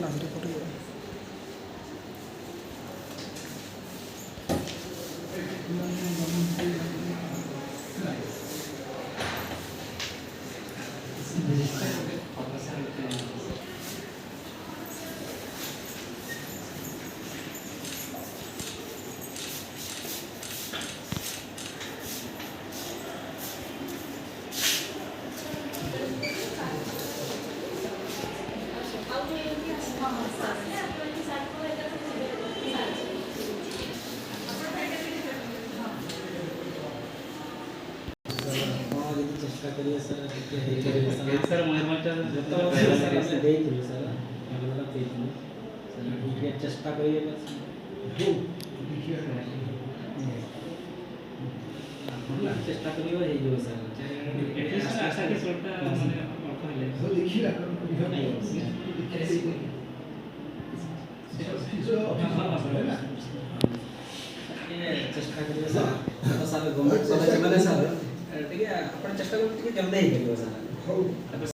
ନାଲି ପଟେ चेष्टा करिए सर सर मयूरभंज सर देइथिलु सर अगला देइथिलु सर ठीक चेष्टा करिए बस चेष्टा करियो हे जो सर आशा के सोटा माने अर्थ हले हो देखिला चेष्टा करिए सर तो सर गवर्नमेंट कॉलेज में सर ठीक है अपन चेष्टा करो कि जल्दी ही करियो सर।